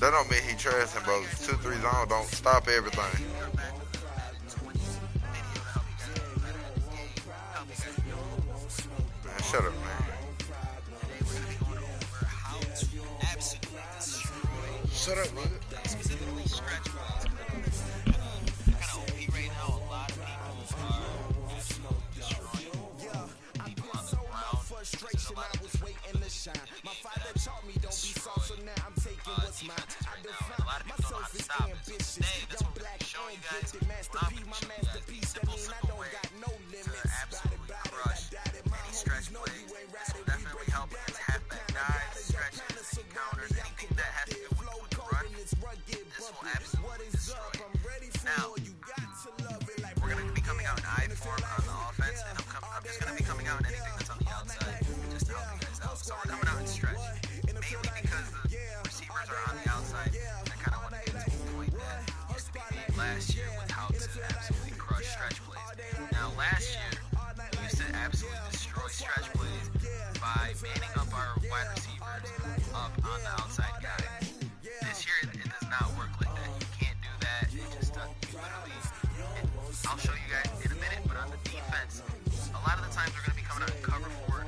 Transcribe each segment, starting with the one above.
that don't mean he trashing, bro. 2-3 zone don't stop everything. Man, shut up, man. Shut up, nigga. Specifically stretch plays. Kind of OP right now. A lot of people are absolutely destroying people on the ground. There's a lot of my father taught me don't be soft, so now I'm taking what's mine. I define myself as ambitious. Young black ambition, masterpiece, my masterpiece. That mean I don't got no limits. Absolutely crush any stretch plays. This will definitely help against halfback dives, stretches, counters, anything that has to do with the run. This will absolutely destroy. Now, we're going to be coming out in I form on the offense, and I'm just going to be coming out in anything that's on the outside, just to help you guys out. So we're coming out in stretch, mainly because the receivers are on the outside. I kind of want to get to a point that used to be made last year with how to absolutely crush stretch plays. Now, last year, we used to absolutely destroy stretch plays by manning up our wide receivers up on the outside guy. This year, it does not work like that. You can't do that. It just doesn't. I'll show you guys in a minute, but on the defense, a lot of the times we're going to be coming out in cover four,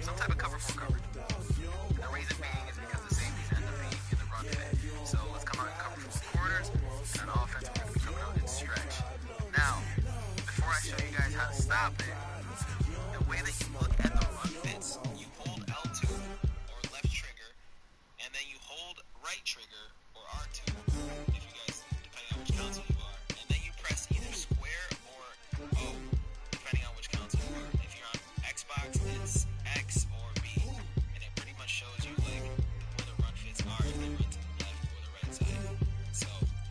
some type of cover four coverage. The reason being is because the safeties end up being in the run fit. So let's come out in cover four corners, and on offense, we're going to be coming out in stretch. Now, before I show you guys how to stop it, the way that you look at the run fits, you hold L2 or left trigger, and then you hold right trigger or R2, if you guys, depending on which console you are, and then you press either square or O, depending on which console you are. If you're on Xbox, it's X or B, and it pretty much shows you like where the run fits are, if they run to the left or the right side. So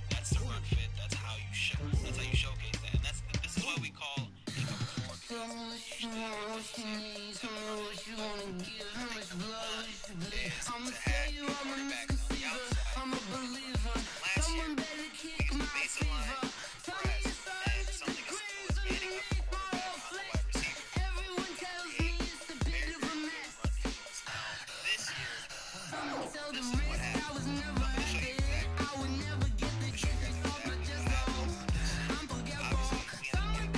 that's the run fit. That's how you showcase that, and this is what we call a cover four, because usually is to have your quarterback on the outside. Last year, we used to baseline press and something as simple as manning up the quarterback on the wide receiver. Very run fields. Now, this year, this is what happens. I'm going to show you exactly. Obviously, we end up getting the stop. They end up getting the stop.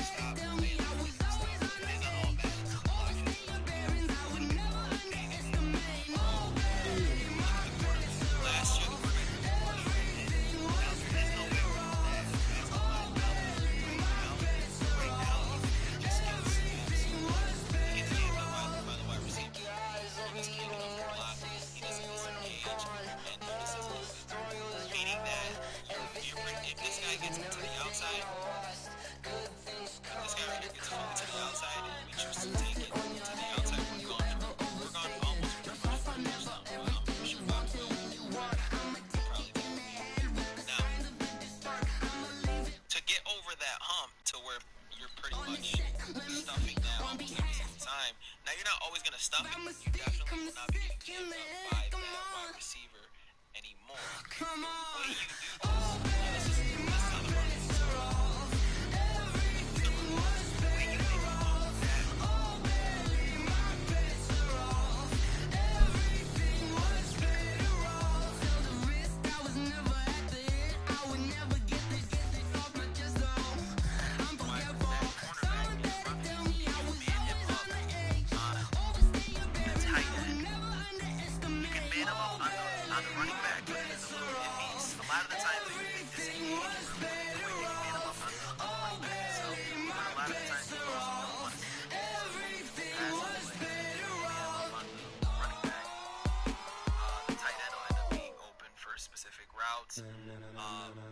It is on all bad. Last year, the quarterback there's no way we're doing that. That's a lot. Right now, he just gets jammed up by the wide receiver. He's giving up a lot. He doesn't disengage and notice his movement. Meaning that if this guy gets into the outside, this guy right here gets fully to the outside, and we choose to take it to the outside, we're gone almost pretty much for the first down. I'm pretty sure Bob will probably be. Now, to get over that hump to where you're pretty much stuffing that almost every single time. Now, you're not always going to stuff it. You definitely will not be getting jammed up by that wide receiver anymore. What do you do this is how the run is.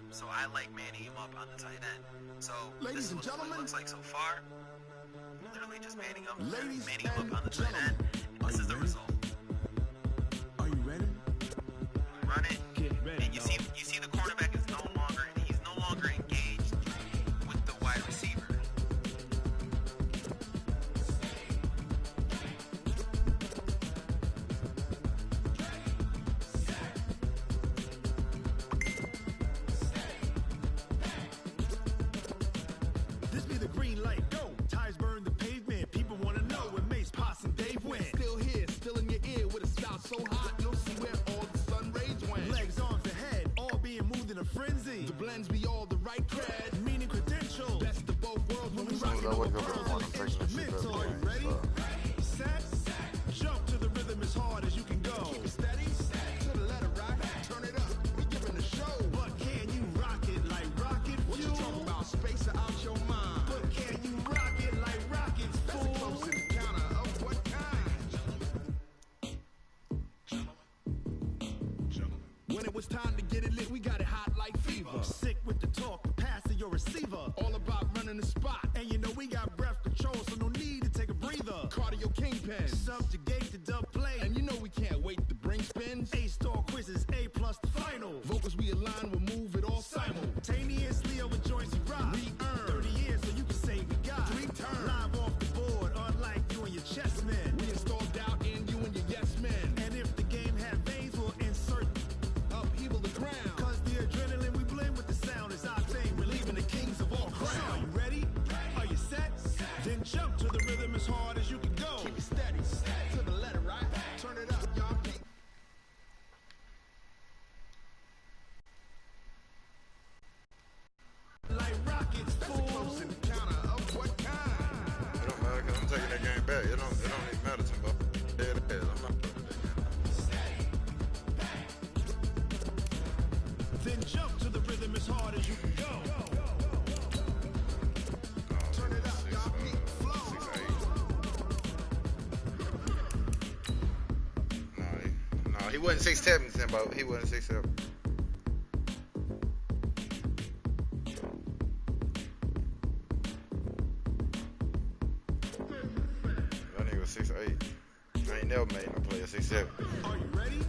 So I like manning him up on the tight end. So this is what it looks like so far. Literally just manning him up on the tight end. And this is the result. Are you ready? Run it, and you see the cornerback is no longer engaged with the wide receiver. This be the green light, go. Tires burn the pavement. People want to know when Mace, Poss, and Dave went. Still here, still in your The blends be all the right cred, meaning credentials. Best of both worlds when we As soon rock as it I over wake up in the pearls morning, and I'm taking this shit instrumental. up. Are you ready? Set, jump to the rhythm as hard as you can go. Keep it steady, to the letter right. Turn it up, we giving the show. But can you rock it like rocket fuel? What you talking about? Space out your mind. But can you rock it like rockets, fool? That's a close encounter of what kind? When it was time to get it lit, we got it hot like fever. Sick with the talk, the pass to your receiver. All about running the spot. And you know we got breath control, so no need to take a breather. Cardio kingpin, subjugate the dub play. And you know we can't wait to bring spins. A-star quizzes, A+ the final. Vocals we align, we'll move it all simultaneously over joints we rock. We earn 30 years so you can say we got 3 turns. Live off the board, unlike you and your chess men. We install doubt in you and your yes men. And if the game had veins, we'll insert upheaval the ground. Cause the adrenaline we blend with the sound is our thing. Relieving the kings of all crowns. So are you ready? Are you set? Then jump to the rhythm as hard as you can go. Keep it steady, to the letter right. Turn it up, y'all. Like rockets, fool. Close encounter of what kind? It don't matter because I'm taking that game back. It don't even matter to me. Dead ass. I'm not putting it Then jump to the rhythm as hard as you can go. Turn it up, y'all. Beat flow. 6'8". No, he wasn't 6'7", Timbo. He wasn't 6'7". That nigga was 6'8". I ain't never made no player 6'7". Are you ready?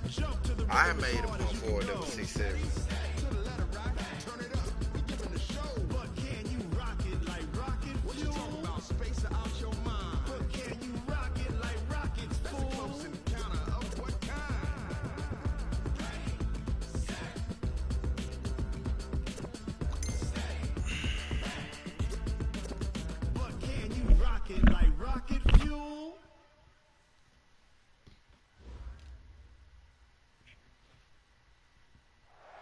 Jump to the I rhythm made as a hard point as you forward can that go. was 6'7". To the letter right. Turn it up. We giving the show. But can you rock it like rocket fuel? What you talking about? Space out your mind. But can you rock it like rockets, fool? That's a close encounter of what kind? But can you rock it like rocket fuel?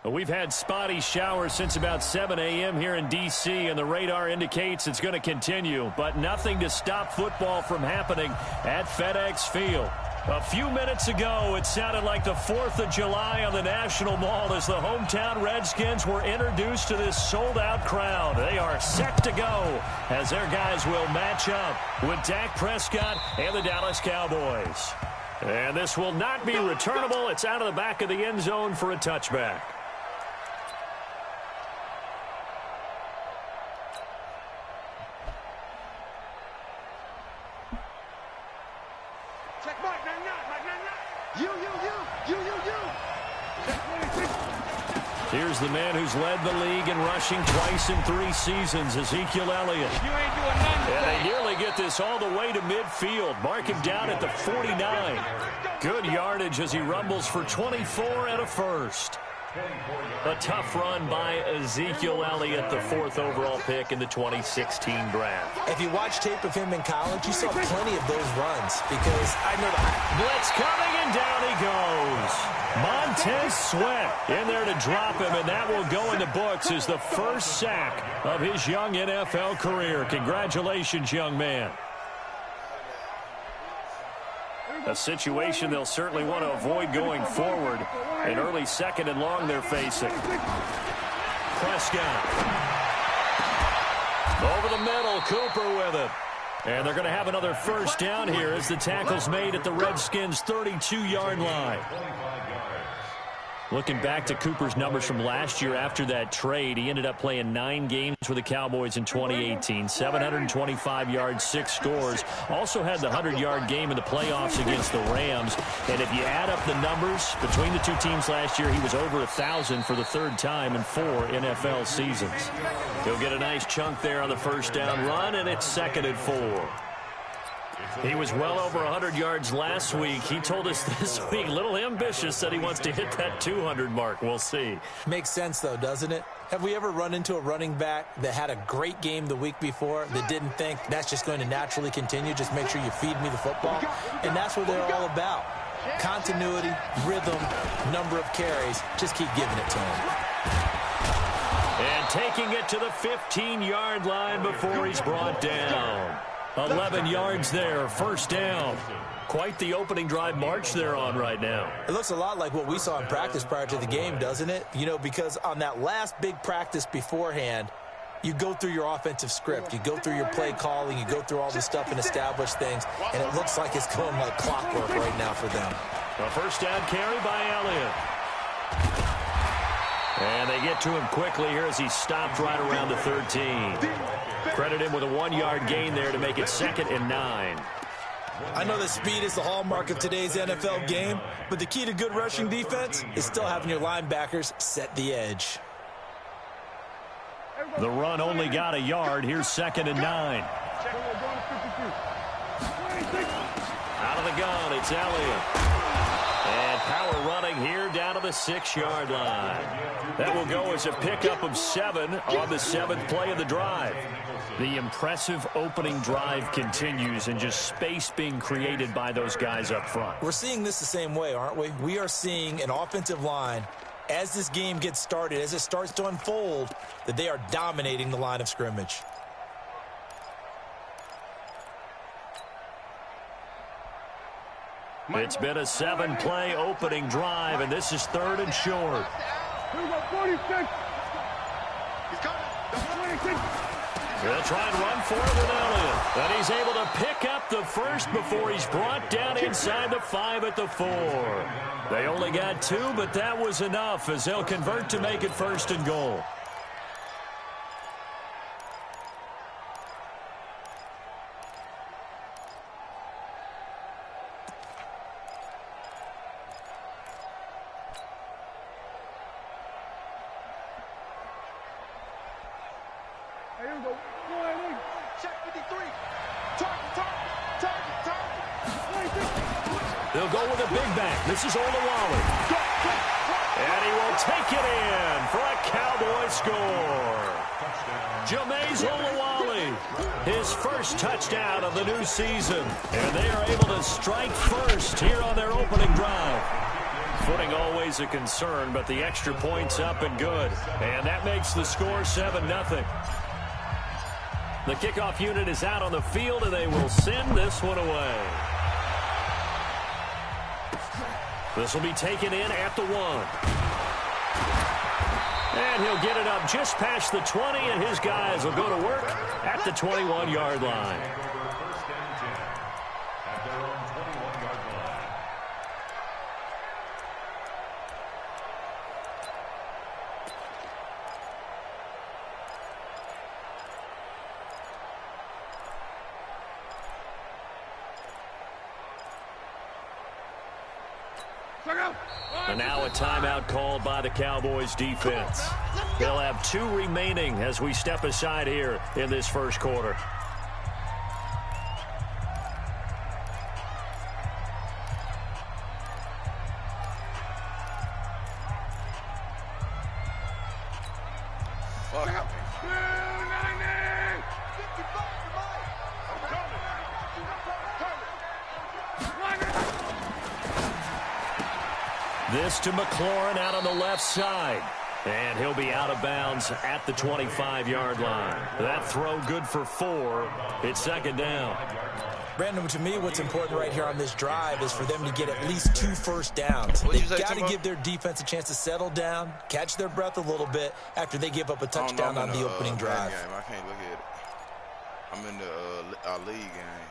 Well, we've had spotty showers since about 7 a.m. here in D.C., and the radar indicates it's going to continue, but nothing to stop football from happening at FedEx Field. A few minutes ago, it sounded like the 4th of July on the National Mall as the hometown Redskins were introduced to this sold-out crowd. They are set to go as their guys will match up with Dak Prescott and the Dallas Cowboys. And this will not be returnable. It's out of the back of the end zone for a touchback. Check Mike, you. Here's the man who's led the league in rushing twice in 3 seasons, Ezekiel Elliott. You ain't doing nothing. And they nearly get this all the way to midfield. Mark him down at the 49. Good yardage as he rumbles for 24 and a first. A tough run by Ezekiel Elliott, the 4th overall pick in the 2016 draft. If you watch tape of him in college, you saw plenty of those runs because I know the Blitz coming, and down he goes. Montez Sweat in there to drop him, and that will go in the books as the first sack of his young NFL career. Congratulations, young man. A situation they'll certainly want to avoid going forward. An early 2nd and long they're facing. Prescott. Over the middle, Cooper with it. And they're going to have another first down here as the tackle's made at the Redskins' 32-yard line. Looking back to Cooper's numbers from last year after that trade, he ended up playing 9 games with the Cowboys in 2018. 725 yards, 6 scores. Also had the 100-yard game in the playoffs against the Rams. And if you add up the numbers between the 2 teams last year, he was over 1,000 for the 3rd time in 4 NFL seasons. He'll get a nice chunk there on the first down run, and it's 2nd and 4. He was well over 100 yards last week. He told us this week, a little ambitious, that he wants to hit that 200 mark. We'll see. Makes sense, though, doesn't it? Have we ever run into a running back that had a great game the week before that didn't think that's just going to naturally continue? Just make sure you feed me the football. And that's what they're all about. Continuity, rhythm, number of carries. Just keep giving it to him. And taking it to the 15-yard line before he's brought down. 11 yards there, first down. Quite the opening drive march they're on right now. It looks a lot like what we saw in practice prior to the game, doesn't it? You know, because on that last big practice beforehand, you go through your offensive script. You go through your play calling. You go through all the stuff and establish things. And it looks like it's going like clockwork right now for them. A first down carry by Elliott. And they get to him quickly here as he stopped right around the 13. Credit him with a 1-yard gain there to make it 2nd and 9. I know that speed is the hallmark of today's NFL game, but the key to good rushing defense is still having your linebackers set the edge. The run only got a yard. Here's 2nd and 9. Out of the gun, it's Elliott. And power running here down to the 6-yard line. That will go as a pickup of 7 on the 7th play of the drive. The impressive opening drive continues and just space being created by those guys up front. We're seeing this the same way, aren't we? We are seeing an offensive line, as this game gets started, as it starts to unfold, that they are dominating the line of scrimmage. It's been a 7-play opening drive, and this is 3rd and short. They'll try and run for it with Elliott. And he's able to pick up the first before he's brought down inside the 5 at the 4. They only got 2, but that was enough as they'll convert to make it 1st and goal. They'll go with a big back. This is Olawale. And he will take it in for a Cowboy score. Jameis Olawale, his first touchdown of the new season. And they are able to strike first here on their opening drive. Footing always a concern, but the extra point's up and good. And that makes the score 7-0. The kickoff unit is out on the field, and they will send this one away. This will be taken in at the 1. And he'll get it up just past the 20, and his guys will go to work at the 21-yard line. And now a timeout called by the Cowboys defense. They'll have 2 remaining as we step aside here in this first quarter. This to McLaurin out on the left side. And he'll be out of bounds at the 25-yard line. That throw good for 4. It's 2nd down. Brandon, to me, what's important right here on this drive is for them to get at least 2 first downs. They've got to give their defense a chance to settle down, catch their breath a little bit after they give up a touchdown on the opening drive. Game. I can't look at it. I'm in the our league game.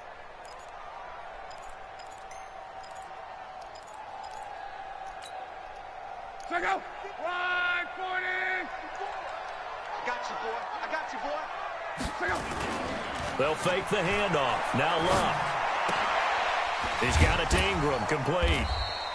Check out. 140. Got you, boy. I got you, boy. Check out. They'll fake the handoff. Now Luck. He's got it to Ingram. Complete.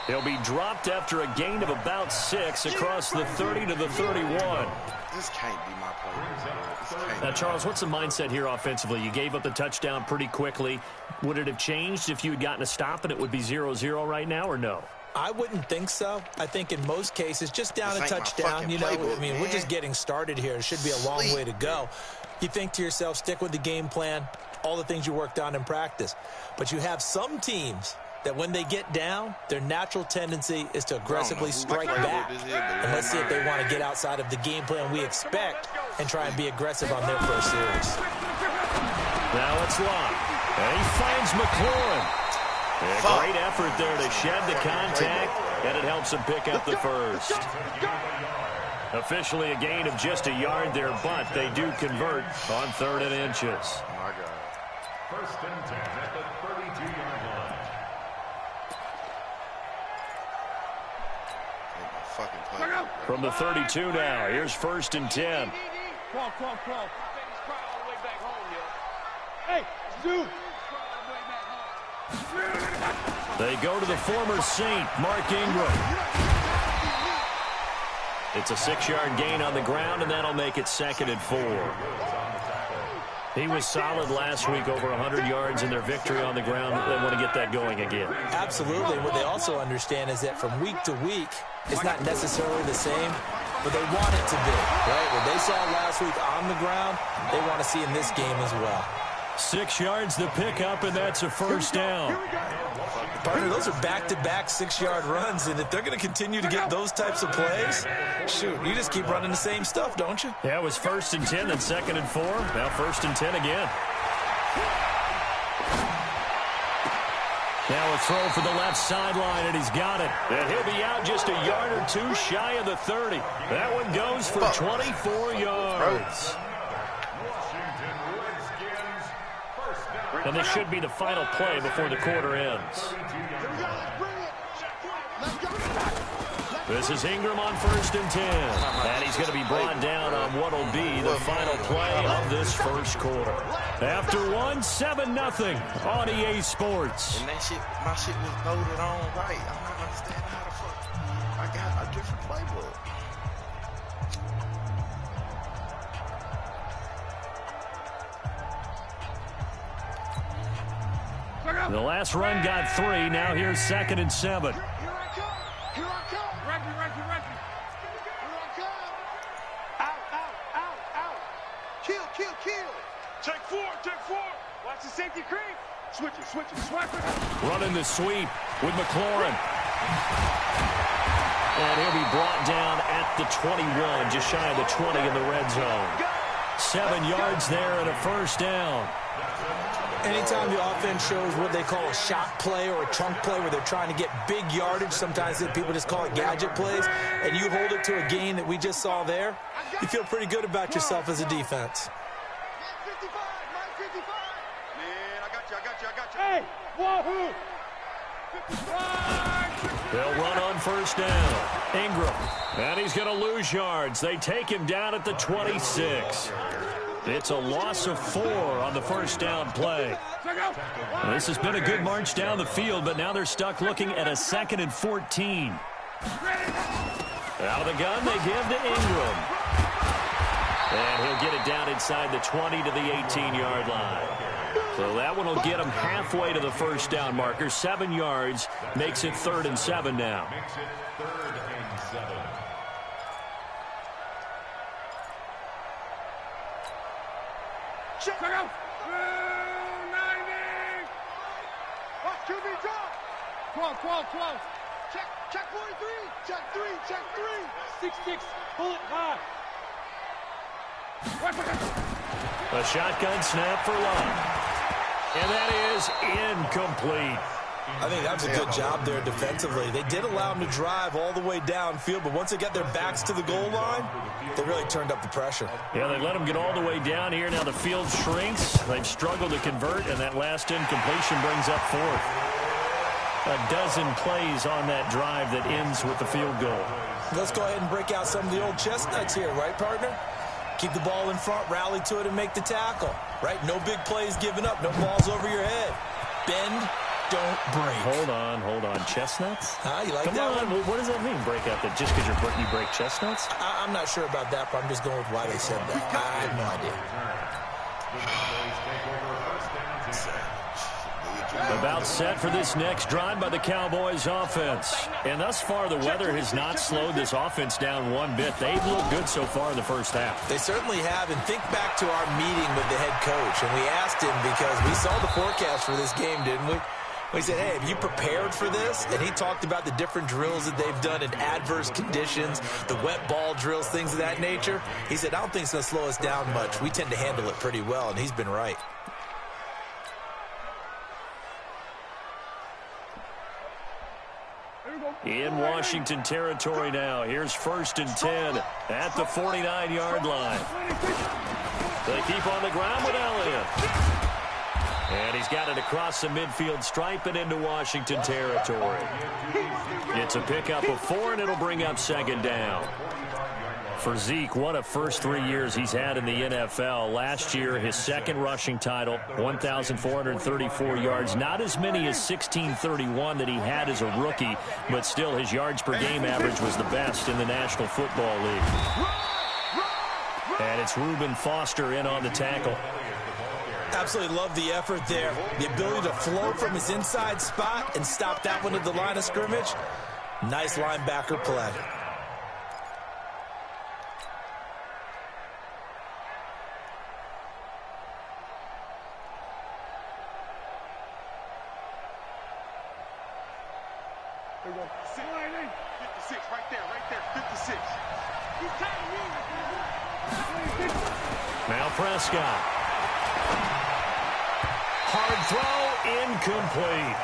He'll be dropped after a gain of about 6 across the 30 to the 31. This can't be my play. Now, Charles, what's the mindset here offensively? You gave up the touchdown pretty quickly. Would it have changed if you had gotten a stop and it would be 0-0 right now, or no? I wouldn't think so. I think in most cases, just down a touchdown, you know, I mean, we're just getting started here. It should be a long way to go. You think to yourself, stick with the game plan, all the things you worked on in practice. But you have some teams that when they get down, their natural tendency is to aggressively strike back. And let's see if they want to get outside of the game plan we expect and try and be aggressive on their first series. Now it's Locke. And he finds McLaurin. A great effort there to shed the contact, and it helps him pick up the first. Officially a gain of just a yard there, but they do convert on 3rd and inches. My God. 1st and 10 at the 32-yard line. From the 32 now, here's 1st and 10. Crawl. Hey, Zoo. They go to the former Saint, Mark Ingram. It's a 6-yard gain on the ground, and that'll make it 2nd and 4. He was solid last week, over 100 yards in their victory on the ground. They want to get that going again. Absolutely. What they also understand is that from week to week, it's not necessarily the same, but they want it to be, right? What they saw last week on the ground, they want to see in this game as well. 6 yards the pickup, and that's a 1st down. Partner, those are back-to-back 6-yard runs, and if they're going to continue to get those types of plays, shoot, you just keep running the same stuff, don't you? Yeah, it was 1st and 10, then 2nd and 4. Now 1st and 10 again. Now a throw for the left sideline, and he's got it. And he'll be out just a yard or two shy of the 30. That one goes for 24 yards. And this should be the final play before the quarter ends. This is Ingram on 1st and 10. And he's going to be brought down on what will be the final play of this first quarter. After one, 7-0 on EA Sports. And that shit, my shit was loaded on right. I'm not understanding how the fuck I got a different playbook. The last run got 3. Now here's 2nd and 7. Here I come. Rocky. Here I come. Out. Kill. Take four. Watch the safety creep. Switch it. Swipe it. Running the sweep with McLaurin. And he'll be brought down at the 21, just shy of the 20 in the red zone. 7 yards there and a 1st down. Anytime the offense shows what they call a shot play or a chunk play where they're trying to get big yardage, sometimes people just call it gadget plays, and you hold it to a gain that we just saw there, you feel pretty good about yourself as a defense. 55. Man, I got you. Hey, wahoo! 55. They'll run on 1st down. Ingram. And he's going to lose yards. They take him down at the 26. It's a loss of 4 on the 1st down play. This has been a good march down the field, but now they're stuck looking at a 2nd and 14. Out of the gun, they give to Ingram. And he'll get it down inside the 20 to the 18-yard line. So that one will get him halfway to the 1st down marker. 7 yards makes it 3rd and 7 now. Check out. 90. Watch QB drop. 12. Check 43. Check 3. 6. Pull it high. A shotgun snap for Locke. And that is incomplete. I think that's a good job there defensively. They did allow them to drive all the way downfield, but once they got their backs to the goal line, they really turned up the pressure. Yeah, they let them get all the way down here. Now the field shrinks. They've struggled to convert, and that last incompletion brings up 4th. A dozen plays on that drive that ends with the field goal. Let's go ahead and break out some of the old chestnuts here, right, partner? Keep the ball in front, rally to it, and make the tackle, right? No big plays given up, no balls over your head. Bend, don't break. Hold on. Chestnuts? You like Come that on. one? What does that mean, break out? That just because you break chestnuts? I'm not sure about that, but I'm just going with why they said that. I have no idea. About set for this next drive by the Cowboys offense. And thus far, the weather has not slowed this offense down one bit. They've looked good so far in the first half. They certainly have, and think back to our meeting with the head coach, and we asked him because we saw the forecast for this game, didn't we? He said, hey, have you prepared for this? And he talked about the different drills that they've done in adverse conditions, the wet ball drills, things of that nature. He said, I don't think it's going to slow us down much. We tend to handle it pretty well, and he's been right. In Washington territory now. Here's 1st and 10 at the 49-yard line. They keep on the ground with Elliott. And he's got it across the midfield stripe and into Washington territory. It's a pickup of 4, and it'll bring up 2nd down. For Zeke, what a first 3 years he's had in the NFL. Last year, his 2nd rushing title, 1,434 yards. Not as many as 1,631 that he had as a rookie, but still his yards per game average was the best in the National Football League. And it's Reuben Foster in on the tackle. Absolutely love the effort there. The ability to flow from his inside spot and stop that one at the line of scrimmage. Nice linebacker play. There we go. 56, right there, 56. He's tight, Now Prescott. Hard throw, incomplete.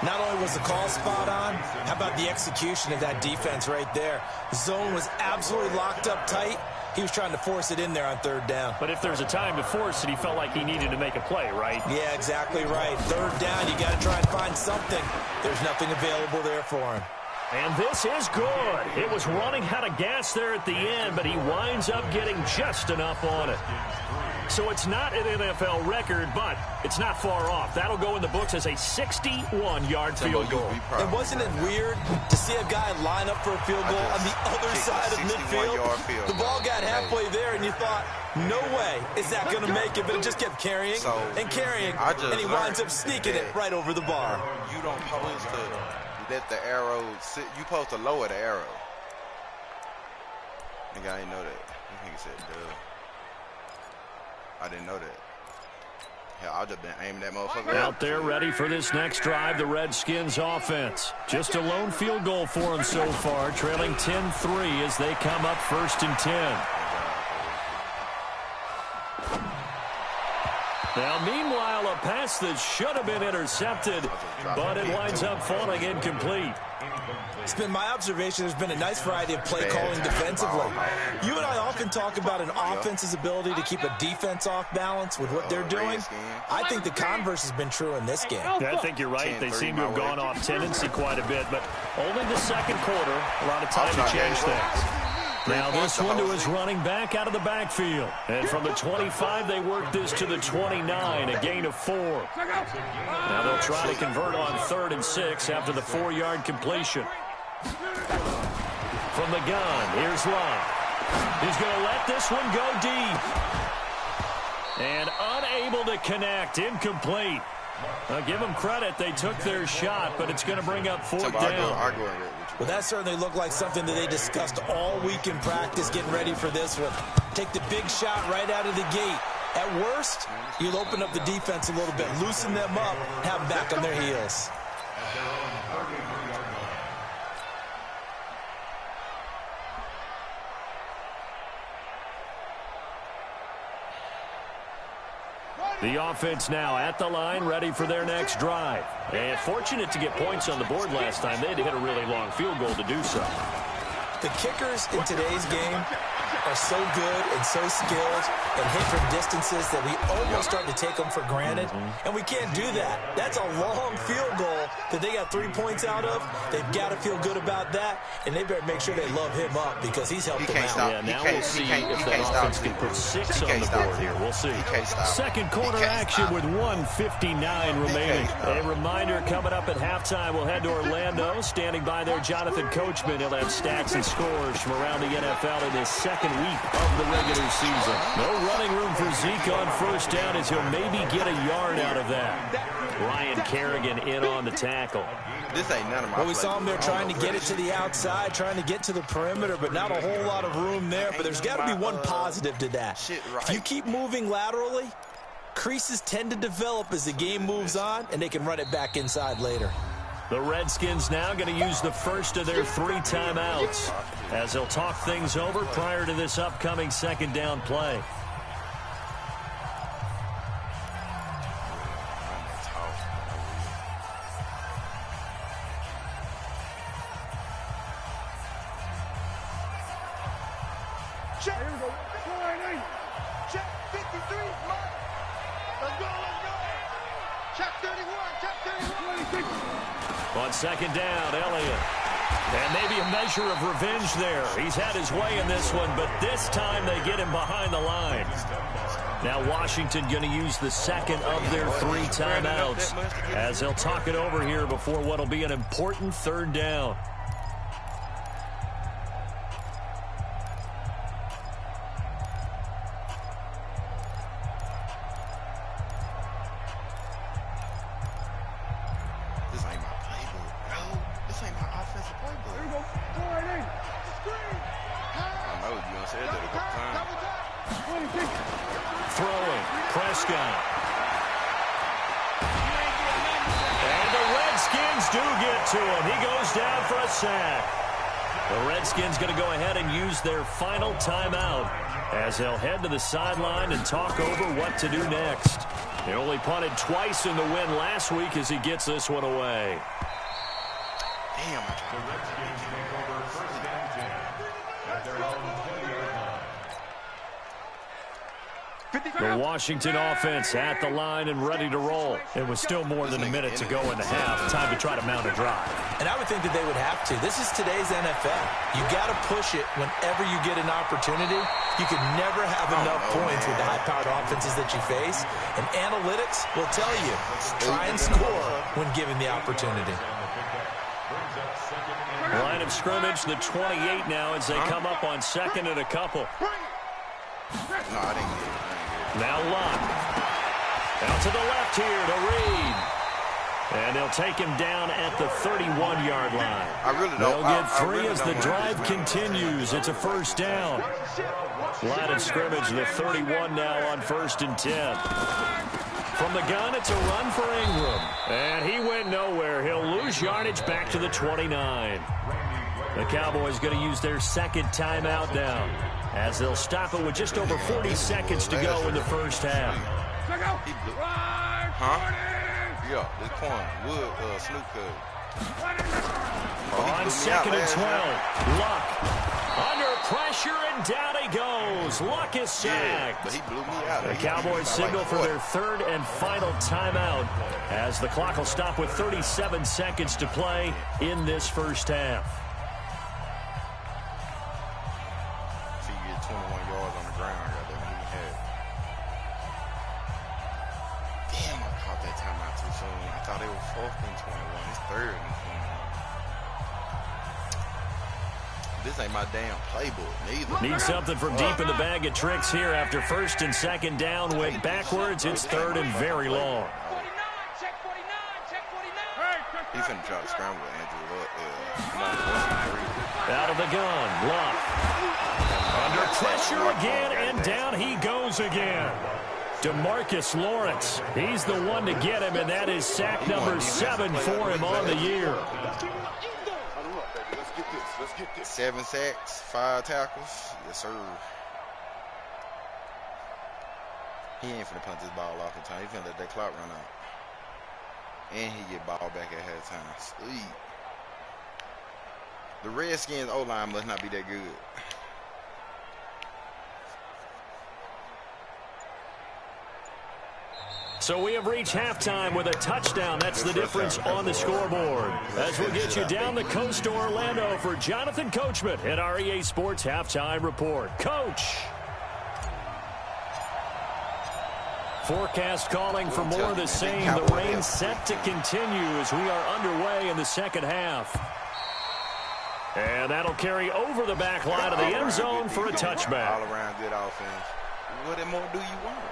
Not only was the call spot on, how about the execution of that defense right there? The zone was absolutely locked up tight. He was trying to force it in there on 3rd down. But if there's a time to force it, he felt like he needed to make a play, right? Yeah, exactly right. 3rd down, you got to try and find something. There's nothing available there for him. And this is good. It was running out of gas there at the end, but he winds up getting just enough on it. So it's not an NFL record, but it's not far off. That'll go in the books as a 61-yard field goal. And wasn't it weird to see a guy line up for a field goal on the other side of midfield? The ball got halfway there, and you thought, no way is that going to make it, but it just kept carrying and carrying, and he winds up sneaking it right over the bar. You don't supposed to let the arrow sit. You supposed to lower the arrow. Nigga, I didn't know that. I think he said, duh. I didn't know that. Hell, I've just been aiming that motherfucker out there ready for this next drive, the Redskins offense. Just a lone field goal for them so far, trailing 10-3 as they come up 1st and 10. Now, meanwhile, a pass that should have been intercepted, but it winds up falling incomplete. It's been my observation there's been a nice variety of play calling defensively. You and I often talk about an offense's ability to keep a defense off balance with what they're doing. I think the converse has been true in this game. Yeah, I think you're right. They seem to have gone off tendency quite a bit, but only the 2nd quarter, a lot of time to change things. Now this one to his running back out of the backfield. And from the 25, they work this to the 29, a gain of 4. Now they'll try to convert on 3rd and 6 after the 4-yard completion. From the gun, here's Love. He's going to let this one go deep. And unable to connect, incomplete. Now give them credit, they took their shot, but it's going to bring up 4th down. Well, that certainly looked like something that they discussed all week in practice, getting ready for this one. Take the big shot right out of the gate. At worst, you'll open up the defense a little bit, loosen them up, have them back on their heels. The offense now at the line, ready for their next drive. And fortunate to get points on the board last time. They had to hit a really long field goal to do so. The kickers in today's game are so good and so skilled and hit from distances that we almost start to take them for granted. And we can't do that. That's a long field goal that they got 3 points out of. They've got to feel good about that, and they better make sure they love him up because he's helped them out. Yeah, now we'll see if that offense can put 6 on the board here. We'll see. 2nd quarter action with 1:59 remaining. A reminder, coming up at halftime, we'll head to Orlando. Standing by there, Jonathan Coachman. He'll have stats and scores from around the NFL in his 2nd week of the regular season. No running room for Zeke on 1st down as he'll maybe get a yard out of that. Ryan Kerrigan in on the tackle. This ain't none of my Well, we saw him there trying to get it to the outside, trying to get to the perimeter, but not a whole lot of room there. But there's got to be one positive to that. If you keep moving laterally, creases tend to develop as the game moves on, and they can run it back inside later. The Redskins now going to use the first of their 3 timeouts as they'll talk things over prior to this upcoming second down play. Check. Here we go. Check 53. Let's go. Check 31. Check 31. On second down, Elliott. And maybe a measure of revenge there. He's had his way in this one, but this time they get him behind the line. Now Washington going to use the second of their 3 timeouts as they'll talk it over here before what will be an important third down. Throwing, Prescott. And the Redskins do get to him. He goes down for a sack. The Redskins going to go ahead and use their final timeout as they'll head to the sideline and talk over what to do next. They only punted twice in the win last week as he gets this one away. Damn, the Redskins take over first and 10 at their own 10-yard line. The Washington offense at the line and ready to roll. It was still more than a minute to go in the half. Time to try to mount a drive. And I would think that they would have to. This is today's NFL. You got to push it whenever you get an opportunity. You can never have enough points with the high-powered offenses that you face. And analytics will tell you, try and score when given the opportunity. Line of scrimmage, the 28 now as they come up on second and a couple. No, I didn't get it. Now Luck. Out to the left here to Reed. And they'll take him down at the 31-yard line. I really don't. They'll get 3 as the drive continues. It's a first down. Line of scrimmage, the 31 now on 1st and 10. From the gun, it's a run for Ingram. And he went nowhere. He'll lose yardage back to the 29. The Cowboys going to use their second timeout now, as they'll stop it with just over 40 seconds to go in the first half. Huh? Yeah, this corner. Wood, Snoop On second and 12, Luck. Under pressure, and down he goes. Luck is sacked. But he blew me out. The Cowboys signal for their third and final timeout, as the clock will stop with 37 seconds to play in this first half. 21 yards on the ground right there. He had. Damn, I caught that timeout too soon. I thought it was 4th and 21. It's 3rd and 21. This ain't my damn playbook. Neither. Need something from deep in the bag of tricks here after 1st and 2nd down. Went backwards. It's 3rd and very long. He's finna try to scramble Andrew Luck. Out of the gun, Luck. Under pressure again, and down he goes again. DeMarcus Lawrence, he's the one to get him, and that is sack number 7 for him on the year. 7 sacks, 5 tackles. Yes, sir. He ain't finna punch this ball off in time. He's finna let that clock run out. And he get ball back at halftime. Sweet. The Redskins O-line must not be that good. So we have reached halftime with a touchdown. That's the difference on the scoreboard. As we get you down the coast to Orlando for Jonathan Coachman at our EA Sports Halftime Report. Coach. Forecast calling for more of the same. The rain set to continue as we are underway in the second half. And that'll carry over the back line of the end zone for a touchback. All around good offense. What more do you want?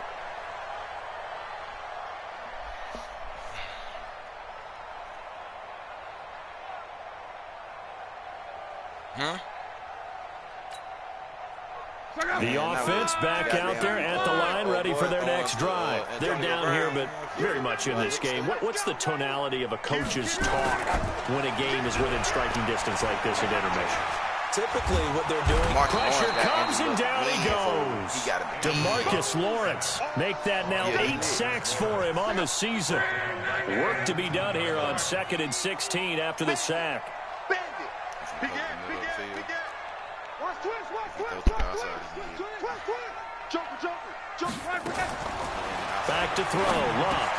Huh? The offense back out there at the line, ready for their next drive. They're down here, but very much in this game. What's the tonality of a coach's talk when a game is within striking distance like this at intermission? Typically what they're doing. Pressure comes and down he goes. DeMarcus Lawrence make that now 8 sacks for him on the season. Work to be done here on 2nd and 16 after the sack. Back to throw, Love.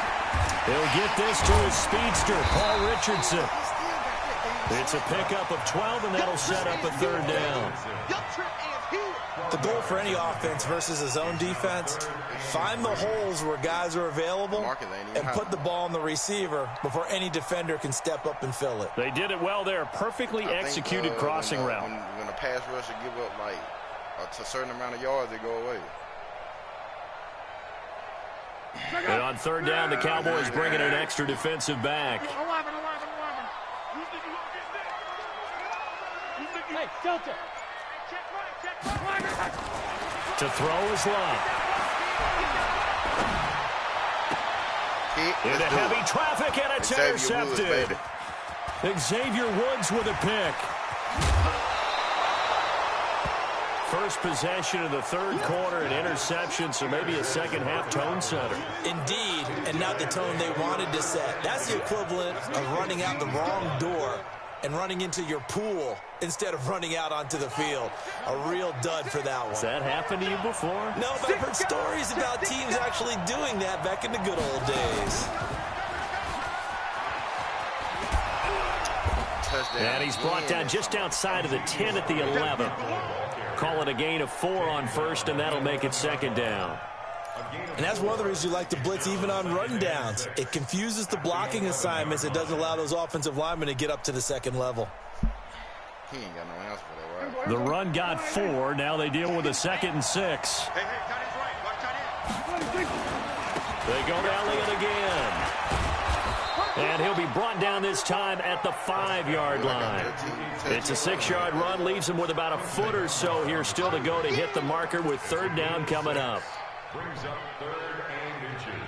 He'll get this to his speedster, Paul Richardson. It's a pickup of 12, and that'll set up a 3rd down. The goal for any offense versus a zone defense, find the holes where guys are available and put the ball on the receiver before any defender can step up and fill it. They did it well there. Perfectly executed crossing route. When a pass rusher give up like a certain amount of yards, they go away. And on 3rd down, the Cowboys bring in an extra defensive back. Hey, Delta. To throw is Love. Into heavy traffic, and it's intercepted. Xavier Woods with a pick. First possession of the 3rd quarter, an interception, so maybe a second-half tone setter. Indeed, and not the tone they wanted to set. That's the equivalent of running out the wrong door and running into your pool instead of running out onto the field. A real dud for that one. Has that happened to you before? No, but I've heard stories about teams actually doing that back in the good old days. And he's brought down just outside of the 10 at the 11. Call it a gain of 4 on 1st, and that'll make it 2nd down. And that's one of the reasons you like to blitz even on run downs. It confuses the blocking assignments. It doesn't allow those offensive linemen to get up to the 2nd level. He ain't got no answer for that, right? The run got 4. Now they deal with a 2nd and 6. Hey, tight end's right. Watch tight end. They go to Elliott again. And he'll be brought down this time at the 5-yard line. It's a 6-yard run, leaves him with about a foot or so here still to go to hit the marker with 3rd down coming up. Brings up 3rd and inches.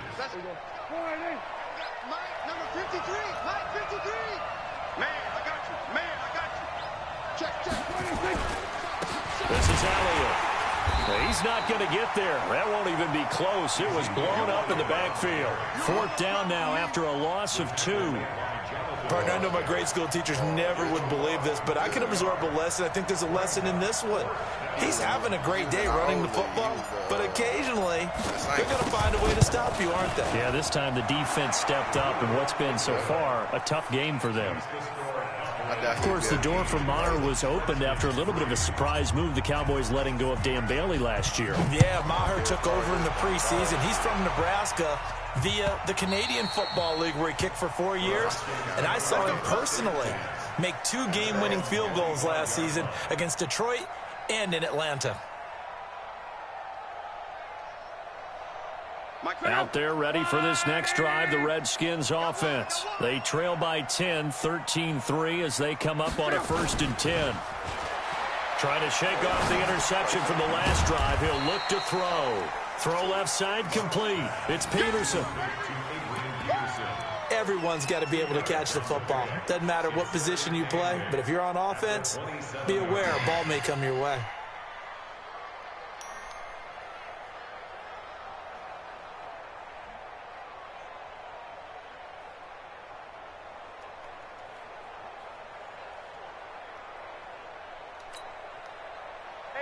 Mike, number 53. Mike, 53. Man, I got you. Man, I got you. Check. This is Elliott. He's not going to get there. That won't even be close. It was blown up in the backfield. 4th down now after a loss of 2. Partner, I know my grade school teachers never would believe this, but I can absorb a lesson. I think there's a lesson in this one. He's having a great day running the football, but occasionally they're going to find a way to stop you, aren't they? Yeah, this time the defense stepped up in what's been so far a tough game for them. Of course, the door for Maher was opened after a little bit of a surprise move. The Cowboys letting go of Dan Bailey last year. Yeah, Maher took over in the preseason. He's from Nebraska via the Canadian Football League where he kicked for 4 years. And I saw him personally make 2 game-winning field goals last season against Detroit and in Atlanta. Out there ready for this next drive, the Redskins offense. They trail by 10, 13-3 as they come up on a 1st and 10. Trying to shake off the interception from the last drive. He'll look to throw. Throw left side complete. It's Peterson. Everyone's got to be able to catch the football. Doesn't matter what position you play, but if you're on offense, be aware a ball may come your way.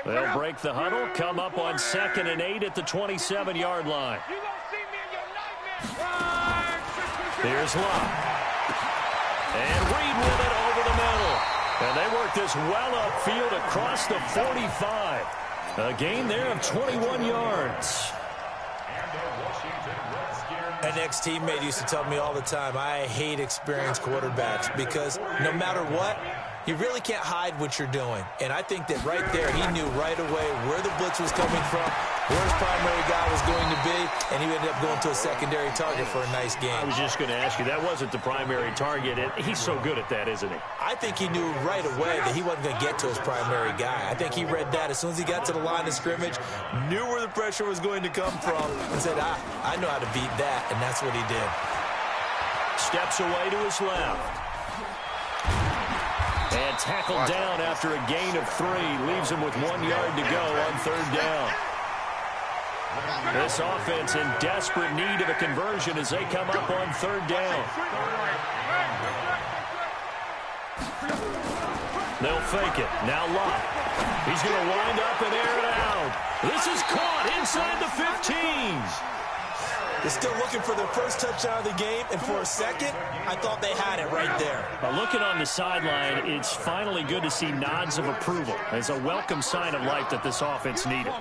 They'll break the huddle, come up on 2nd and 8 at the 27-yard line. Here's Love. And Reed with it over the middle. And they work this well upfield across the 45. A gain there of 21 yards. An ex-teammate used to tell me all the time, I hate experienced quarterbacks because no matter what, you really can't hide what you're doing. And I think that right there, he knew right away where the blitz was coming from, where his primary guy was going to be, and he ended up going to a secondary target for a nice game. I was just going to ask you, that wasn't the primary target. He's so good at that, isn't he? I think he knew right away that he wasn't going to get to his primary guy. I think he read that as soon as he got to the line of scrimmage, knew where the pressure was going to come from, and said, I know how to beat that, and that's what he did. Steps away to his left. And tackled down after a gain of 3. Leaves him with 1 yard to go on third down. This offense in desperate need of a conversion as they come up on third down. They'll fake it. Now Locke. He's going to wind up and air it out. This is caught inside the 15. They're still looking for their first touchdown of the game, and for a second, I thought they had it right there. Looking on the sideline, it's finally good to see nods of approval. It's a welcome sign of life that this offense needed.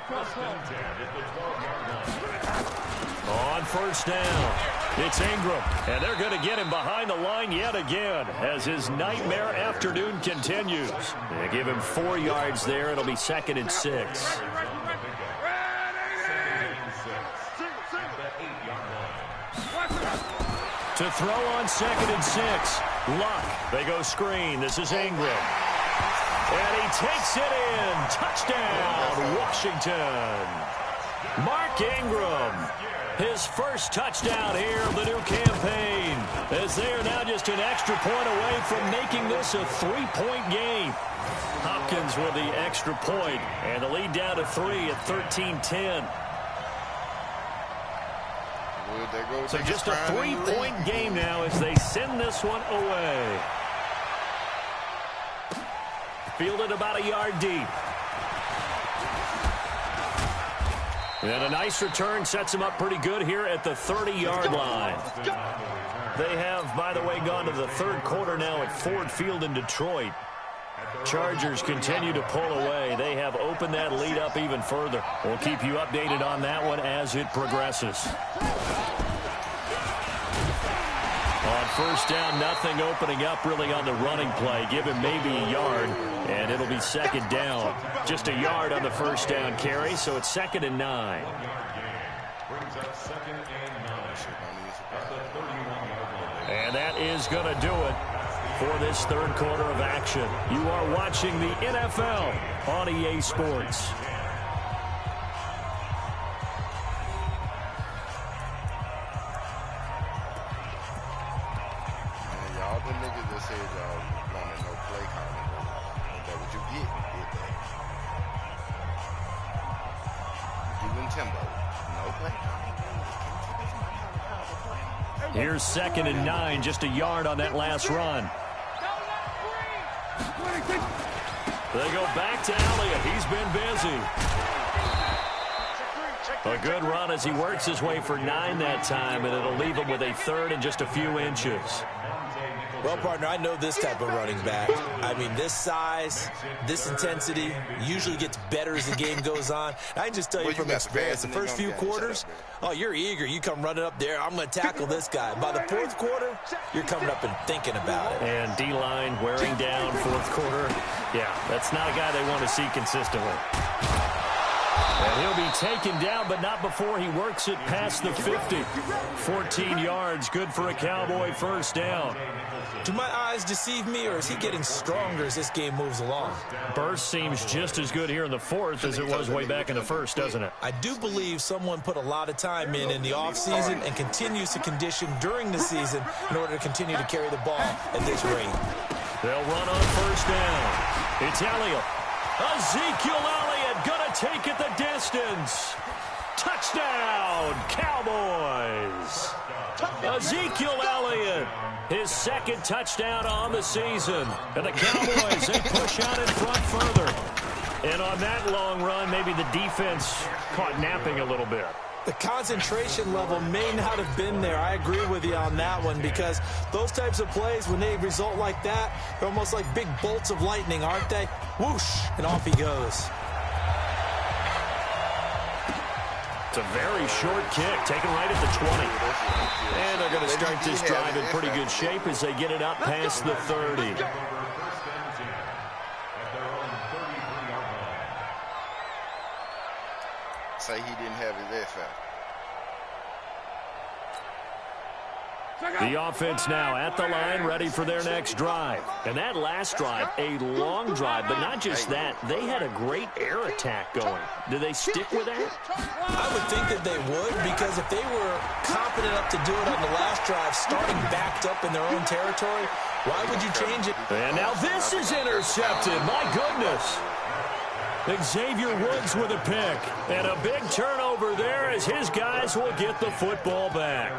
On first down, it's Ingram, and they're going to get him behind the line yet again as his nightmare afternoon continues. They give him 4 yards there. It'll be 2nd and 6. To throw on 2nd and 6. Luck. They go screen. This is Ingram. And he takes it in. Touchdown, Washington. Mark Ingram. His first touchdown here of the new campaign. As they are now just an extra point away from making this a 3-point game. Hopkins with the extra point. And the lead down to 3 at 13-10. So just a 3-point game now as they send this one away. Fielded about a yard deep. And a nice return sets him up pretty good here at the 30-yard line. They have, by the way, gone to the third quarter now at Ford Field in Detroit. Chargers continue to pull away. They have opened that lead up even further. We'll keep you updated on that one as it progresses. On first down, nothing opening up really on the running play. Give him maybe a yard, and it'll be 2nd down. Just a yard on the first down carry, so it's 2nd and 9. And that is going to do it for this third quarter of action. You are watching the NFL on EA Sports. Here's 2nd and 9, just a yard on that last run. They go back to Elliott. He's been busy. A good run as he works his way for 9 that time, and it'll leave him with a 3rd and just a few inches. Well, partner, I know this type of running back. I mean, this size, this intensity usually gets better as the game goes on. I can just tell you from experience, the first few quarters, you're eager. You come running up there, I'm going to tackle this guy. By the fourth quarter, you're coming up and thinking about it. And D-line wearing down fourth quarter. Yeah, that's not a guy they want to see consistently. And he'll be taken down, but not before he works it past the 50. 14 yards, good for a Cowboy first down. Do my eyes deceive me, or is he getting stronger as this game moves along? Burst seems just as good here in the fourth as it was way back in the first, doesn't it? I do believe someone put a lot of time in the offseason and continues to condition during the season in order to continue to carry the ball at this rate. They'll run on first down. It's Elliott. Ezekiel Elliott going to take it the distance. Touchdown, Cowboys. Ezekiel Elliott, his 2nd touchdown on the season. And the Cowboys, they push out in front further. And on that long run, maybe the defense caught napping a little bit. The concentration level may not have been there. I agree with you on that one, because those types of plays, when they result like that, they're almost like big bolts of lightning, aren't they? Whoosh, and off he goes. It's a very short kick, taken right at the 20. And they're going to start this drive in pretty good shape as they get it up past the 30. say he didn't have his X factor. The offense now at the line, ready for their next drive. And that last drive, a long drive, but not just that. They had a great air attack going. Do they stick with that? I would think that they would, because if they were confident enough to do it on the last drive, starting backed up in their own territory, why would you change it? And now this is intercepted. My goodness. Xavier Woods with a pick. And a big turnover there as his guys will get the football back.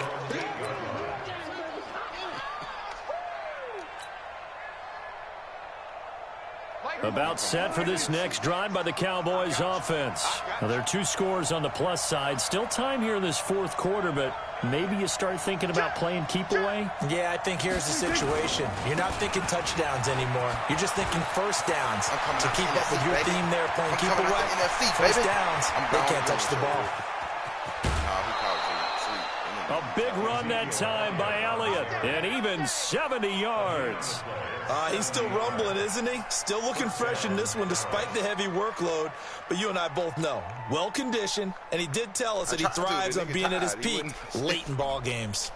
About set for this next drive by the Cowboys offense. Now, there are 2 scores on the plus side. Still time here in this fourth quarter, but maybe you start thinking about playing keep away? Yeah, I think here's the situation. You're not thinking touchdowns anymore. You're just thinking first downs. To keep up with your theme there, playing keep away, first downs, they can't touch the ball. A big run that time by Elliott, and even 70 yards. He's still rumbling, isn't he? Still looking fresh in this one despite the heavy workload. But you and I both know, well-conditioned, and he did tell us that he thrives on being at his peak late in ball games.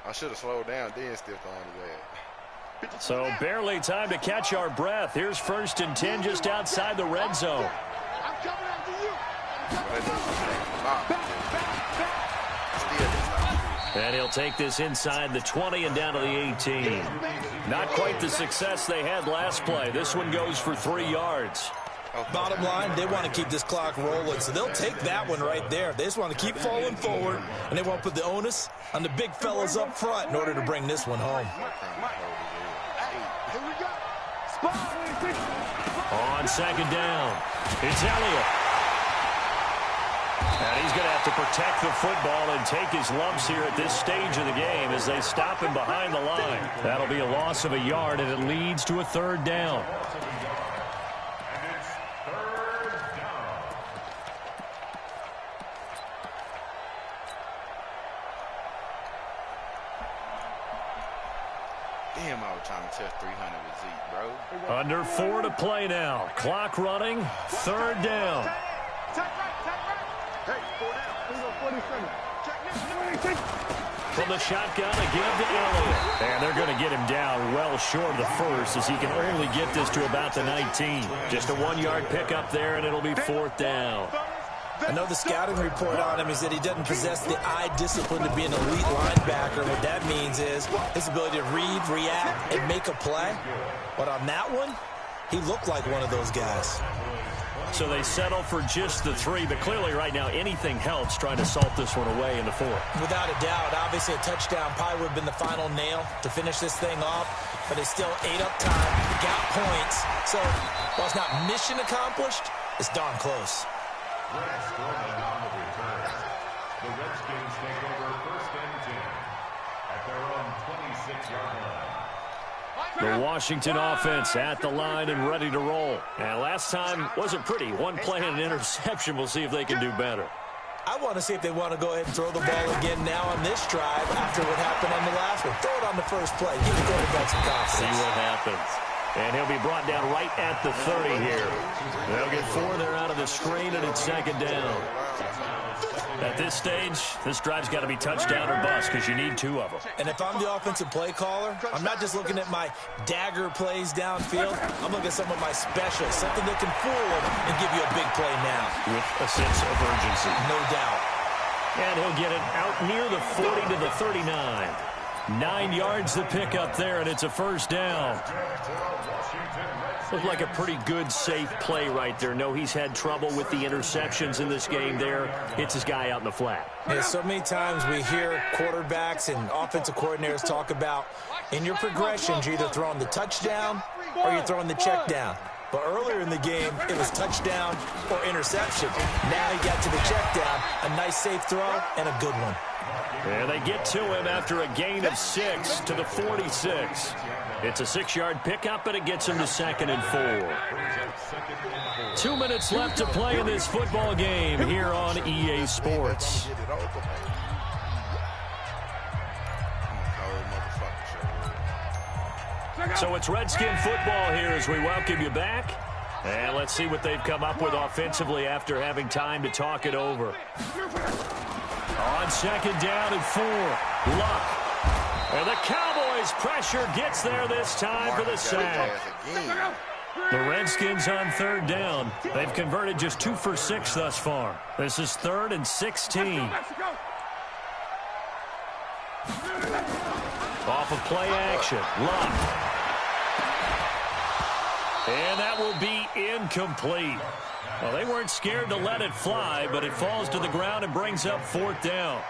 I should have slowed down, then still throwing his ass. So barely time to catch our breath. Here's 1st and 10 just outside the red zone. I'm coming after you. And he'll take this inside the 20 and down to the 18. Not quite the success they had last play. This one goes for 3 yards. Bottom line, they want to keep this clock rolling, so they'll take that one right there. They just want to keep falling forward, and they want to put the onus on the big fellas up front in order to bring this one home. Here we go. Spot. On 2nd down, it's Elliott. And he's going to have to protect the football and take his lumps here at this stage of the game as they stop him behind the line. That'll be a loss of a yard, and it leads to a 3rd down. And it's 3rd down. Damn, I was trying to touch 300 with Zeke, bro. Under 4 to play now. Clock running, 3rd down. Hey, 4 down. 47. From the shotgun again to Elliott. And they're going to get him down well short of the first as he can only get this to about the 19. Just a 1-yard pickup there, and it'll be 4th down. I know the scouting report on him is that he doesn't possess the eye discipline to be an elite linebacker. What that means is his ability to read, react, and make a play. But on that one, he looked like one of those guys. So they settle for just the 3, but clearly right now anything helps trying to salt this one away in the 4th. Without a doubt, obviously a touchdown probably would have been the final nail to finish this thing off, but it's still ate up time, got points. So while it's not mission accomplished, it's darn close. Reds going on the return. The Redskins take over 1st and 10 at their own 26-yard line. The Washington offense at the line and ready to roll. And last time wasn't pretty. 1 play and an interception. We'll see if they can do better. I want to see if they want to go ahead and throw the ball again now on this drive after what happened on the last one. Throw it on the first play. Give the quarterback some confidence. See what happens. And he'll be brought down right at the 30 here. They'll get 4 there out of the screen, and it's 2nd down. At this stage, this drive's got to be touchdown or bust because you need 2 of them. And if I'm the offensive play caller, I'm not just looking at my dagger plays downfield. I'm looking at some of my specials, something that can fool them and give you a big play now. With a sense of urgency. No doubt. And he'll get it out near the 40 to the 39. 9 yards to pick up there, and it's a 1st down. Looked like a pretty good, safe play right there. No, he's had trouble with the interceptions in this game there. Hits his guy out in the flat. Yeah, so many times we hear quarterbacks and offensive coordinators talk about in your progressions, you're either throwing the touchdown or you're throwing the check down. But earlier in the game, it was touchdown or interception. Now he got to the check down, a nice safe throw, and a good one. And they get to him after a gain of 6 to the 46. It's a 6-yard pickup, and it gets him to 2nd and 4. 2 minutes left to play in this football game here on EA Sports. So it's Redskin football here as we welcome you back. And let's see what they've come up with offensively after having time to talk it over. On second down and 4, Luck. And the Cowboys' pressure gets there this time for the sack. The Redskins on third down. They've converted just 2 for 6 thus far. This is 3rd and 16. Off of play action, Luck. And that will be incomplete. Well, they weren't scared to let it fly, but it falls to the ground and brings up 4th down.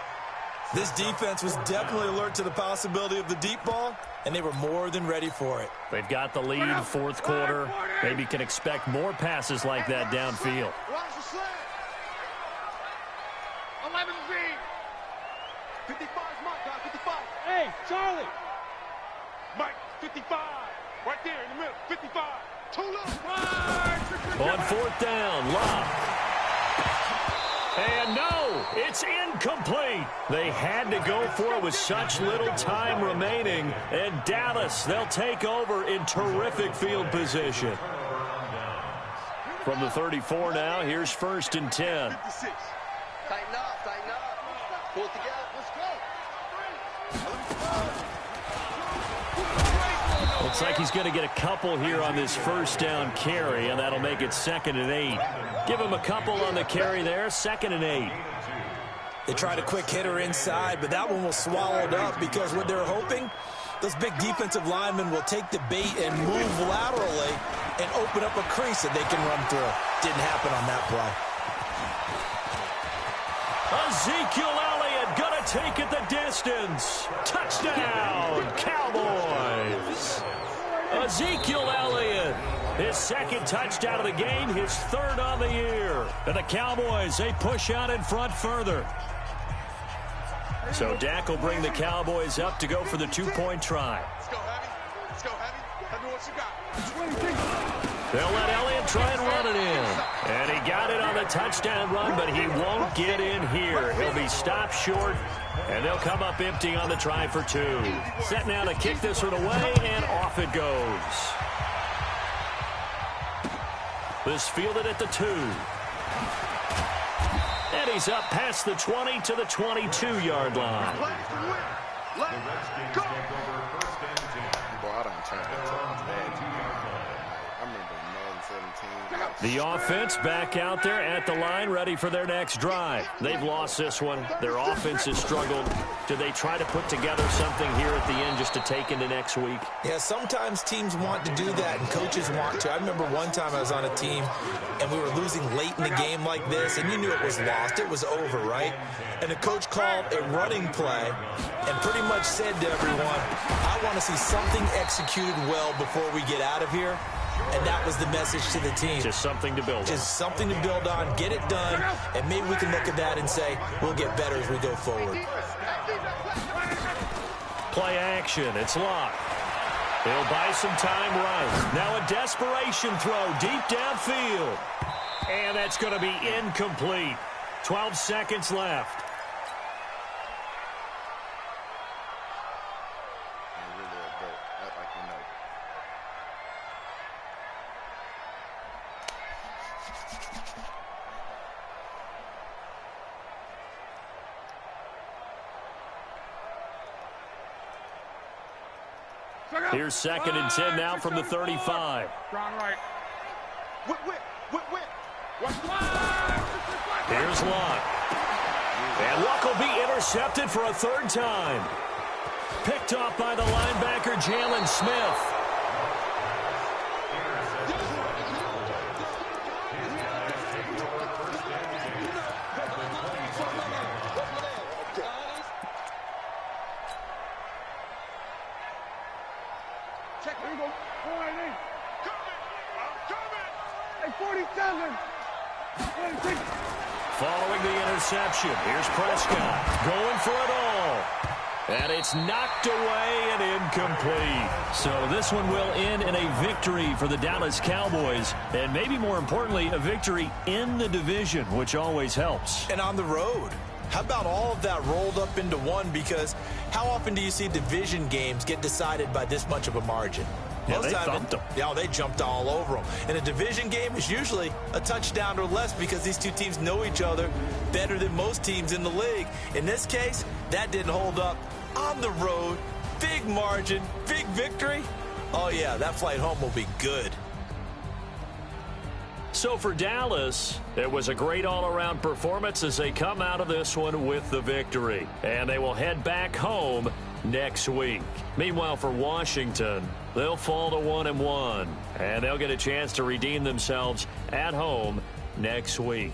This defense was definitely alert to the possibility of the deep ball, and they were more than ready for it. They've got the lead, 4th quarter. Maybe can expect more passes like that downfield. 11B. 55 is Mike, guys, 55. Hey, Charlie. Mike, 55. Right there in the middle, 55. 2 left. On 4th down, Luck. And no, it's incomplete. They had to go for it with such little time remaining. And Dallas, they'll take over in terrific field position. From the 34 now, here's 1st and 10. 56. Tighten up, tighten up. Pull it together, let's go. Looks like he's going to get a couple here on this 1st down carry, and that'll make it 2nd and 8. Give him a couple on the carry there, 2nd and 8. They tried a quick hitter inside, but that one was swallowed up because what they're hoping, those big defensive linemen will take the bait and move laterally and open up a crease that they can run through. Didn't happen on that play. Ezekiel Elliott gonna take it the distance. Touchdown, Cowboys. Ezekiel Elliott, his 2nd touchdown of the game, his 3rd on the year. And the Cowboys, they push out in front further. So Dak will bring the Cowboys up to go for the 2-point try. Let's go, Heavy. Let's go, Heavy. Tell me what you got. They'll let Elliott try and run it in. And he got it on the touchdown run, but he won't get in here. He'll be stopped short, and they'll come up empty on the try for 2. Set now to kick this one away, and off it goes. This fielded at the 2. And he's up past the 20 to the 22-yard line. The Redskins take over 1st and 10. Boy, I done turned into a bad team. I remember Madden 17. The offense back out there at the line, ready for their next drive. They've lost this one. Their offense has struggled. Do they try to put together something here at the end just to take into next week? Yeah, sometimes teams want to do that, and coaches want to. I remember one time I was on a team, and we were losing late in the game like this, and you knew it was lost. It was over, right? And the coach called a running play and pretty much said to everyone, I want to see something executed well before we get out of here. And that was the message to the team. Just something to build on. Just something to build on, get it done, and maybe we can look at that and say, we'll get better as we go forward. Play action, it's Luck. He'll buy some time right. Now a desperation throw deep downfield. And that's going to be incomplete. 12 seconds left. Here's 2nd and 10 now from the 35. Ground right. Whip. Here's Luck. And Luck will be intercepted for a 3rd time. Picked off by the linebacker, Jalen Smith. Check, here you go. Hey, 47. Following the interception, here's Prescott going for it all. And it's knocked away and incomplete. So this one will end in a victory for the Dallas Cowboys. And maybe more importantly, a victory in the division, which always helps. And on the road. How about all of that rolled up into one? Because how often do you see division games get decided by this much of a margin? Yeah, they thumped them. Yeah, they jumped all over them. And a division game is usually a touchdown or less because these two teams know each other better than most teams in the league. In this case, that didn't hold up. On the road, big margin, big victory. Oh, yeah, that flight home will be good. So for Dallas, it was a great all-around performance as they come out of this one with the victory. And they will head back home next week. Meanwhile, for Washington, they'll fall to 1-1. And they'll get a chance to redeem themselves at home next week.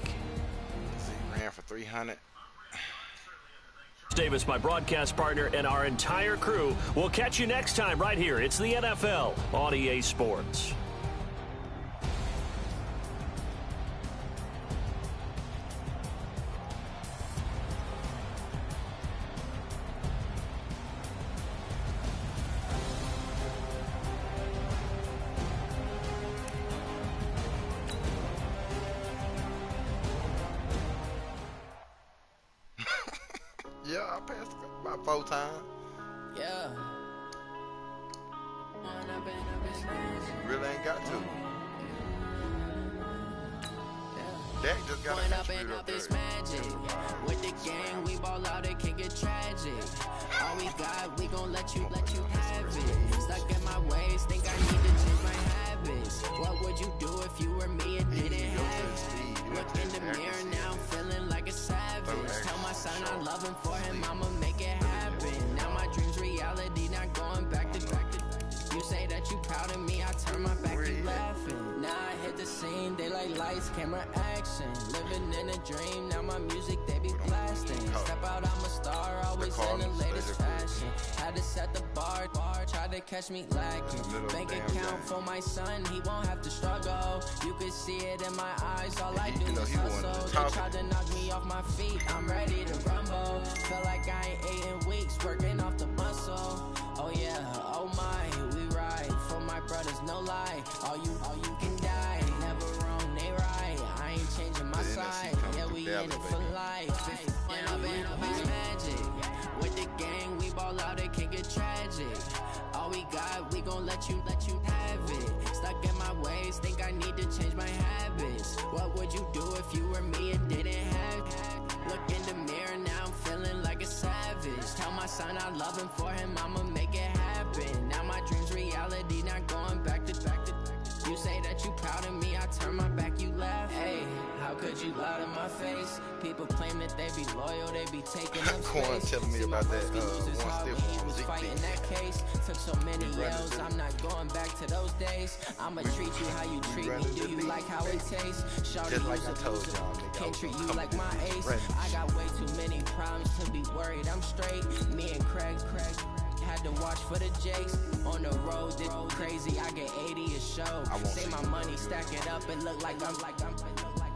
He ran for 300. Davis, my broadcast partner, and our entire crew. We'll catch you next time right here. It's the NFL on EA Sports. Yeah, I passed about 4 times. Yeah. Really ain't got to. Dak just got Point a up and up this magic. With the gang, we ball out, it can get tragic. All we got, we gon' let you have it. Stuck in my ways, think I need to change my habits. What would you do if you were me and didn't have it? Look in the mirror now, I'm feeling like a savage. Tell my son I love him, for him I'ma make it happen. Now my dream's reality, not going back to back to. You say that you proud of me, I turn my back, you laughing. Now I hit the scene, they like lights, camera, action. Living in a dream, now my music they be blasting. Step out, I'm a star, always in the latest fashion. Had to set the bar, try to catch me lacking. Bank account for my son, he won't have to struggle. You could see it in my eyes, all I do is hustle. They tried to knock me off my feet, I'm ready to rumble. Feel like I ain't ate in weeks, working off the muscle. Oh yeah, oh my, we ride for my brothers, no lie. All you can die, never wrong, they right. I ain't changing my side, yeah, we in it for life. It's magic. With the gang, we ball out, it can get tragic. All we got, we gon' let you have it. Stuck in my ways, think I need to change my habits. What would you do if you were me and didn't have it? Look in the mirror, now I'm feeling like a savage. Tell my son I love him, for him I'ma make it happen. Now my dream's reality, not going back to back to. You say that you proud of me, I turn my back, you laugh. Hey, how could you lie to my face? People claim that they be loyal, they be taking up Corn space. telling me about that one stiff He was fighting that case. Took so many L's, I'm not going back to those days. I'ma treat you how you treat me. Do you like how it tastes? Shawty, just like I told y'all, nigga. Can't treat you like my ace. I got way too many problems to be worried. I'm straight. Me and Craig had to watch for the Jakes. On the road, this crazy. I get 80 a show. Say my money, stack it up, and look like I'm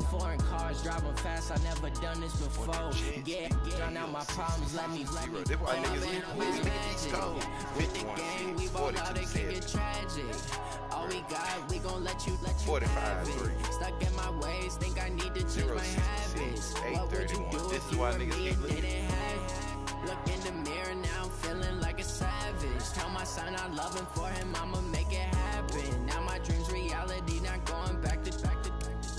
foreign cars, driving fast. I never done this before. Yeah, drown out my problems. Let me. With the gang, we ball out, it can get tragic. All we got, we gon' let you have it. Stuck in my ways, think I need to change my habits. What would you do if you were me and didn't have it? Look in the mirror, now I'm feeling like a savage. Tell my son I love him, for him I'ma make it happen. Now my dream's reality, not going back to back to.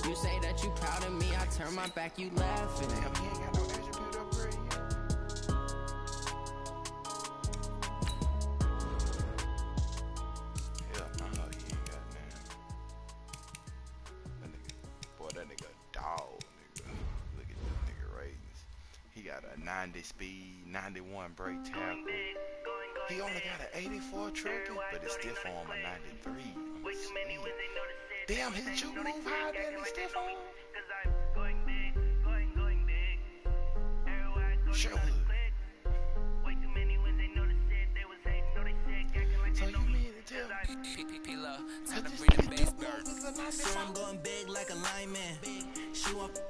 You say that you proud of me, I turn my back, you laughing. Damn, he ain't got no attribute upgrade yet. Hell no, he ain't got none. That nigga a dog, nigga. Look at this nigga ratings. He got a 90 speed, 91 brake tackle. He only got an 84 trucking, but it's still for him a 93. Damn, his juke move higher than his stiff arm. Sure would. So you mean to tell me? So I'm going big like a lineman. She want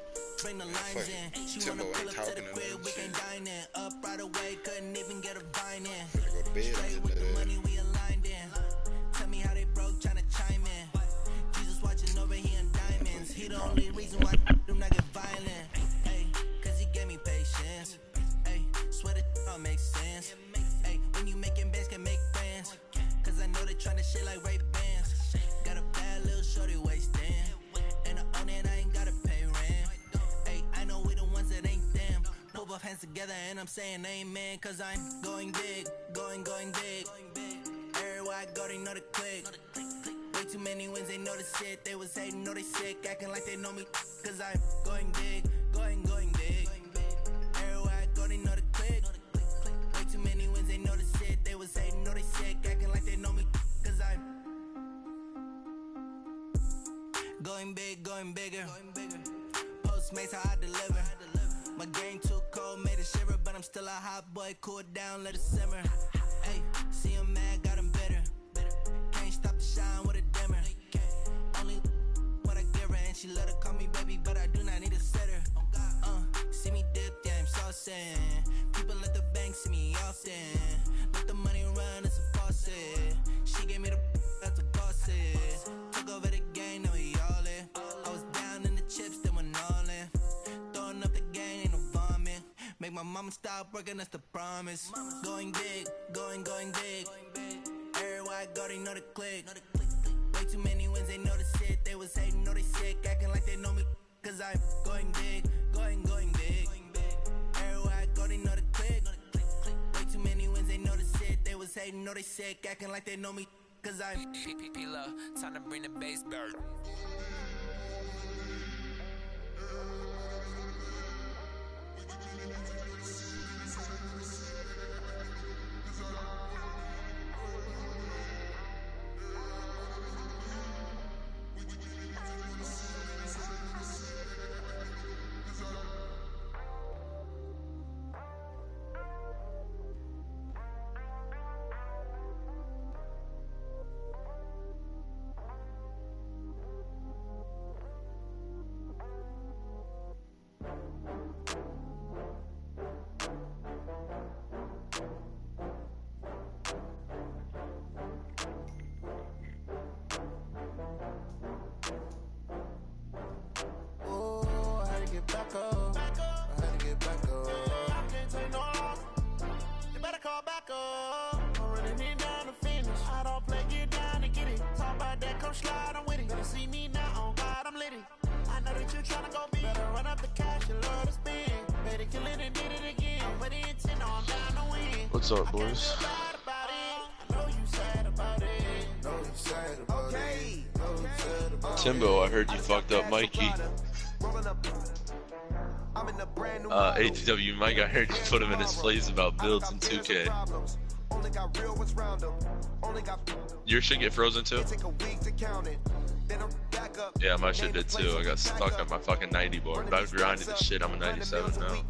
bring the lines in. She wanna pull up to the crib, we can dine in. Up right away, couldn't even get a vine in. Straight with the money we aligned in. Tell me how they broke, tryna chime in. Jesus watching over here in diamonds. He the only reason why I do not get violent. Hey, cause he gave me patience. Hey, swear that all makes sense. Hey, when you making bands can make friends. Cause I know they tryna shit like Ray hands together and I'm saying amen, cause I'm going big, going big. Everywhere I go, they know the click. Way too many wins, they know the shit. They was hating, know they sick, acting like they know me, cause I'm going big, going big. Everywhere I go, they know the click. Way too many wins, they know the shit. They was hating, know they sick, acting like they know me, cause I'm going big, going bigger. Postmates how I deliver. My game too cold, made a shiver, but I'm still a hot boy. Cool it down, let it simmer. Hey, see him mad, got him bitter. Can't stop the shine with a dimmer. Only what I give her, and she let her call me baby, but I do not need a sitter. See me dip, yeah, I'm saucing. People at the bank see me often. Let the money run, it's a faucet. She gave me the that's a faucet. Took over the game, now we all in. I was down in the chips, then went all in. Throwing up the game, ain't no vomit. Make my mama stop working, that's the promise. Going big, going big. Everywhere I go, they know the click. Way too many wins, they know the shit. They was hating, know they sick, acting like they know me, cause I'm going big, going big. Everywhere I go, they know the click. Way too many wins, they know the shit. They was hating, know they sick, acting like they know me, cause I'm P-P-P-Love, time to bring the bass back. What's up, boys? Timbo, I heard you fucked up Mikey. ATW Mike, I heard you put him in his place about builds in 2K. Your shit get frozen too? Yeah, my shit did too. I got stuck on my fucking 90 board, but I've grinded the shit. I'm a 97 now.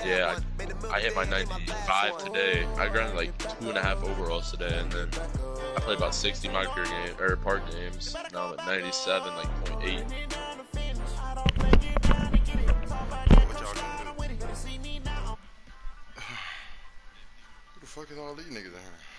Yeah, I hit my 95 today. I grinded like 2.5 overalls today, and then I played about 60 micro game or park games. Now I'm at 97, like 0.8. What y'all gonna do? Who the fuck is all these niggas in here?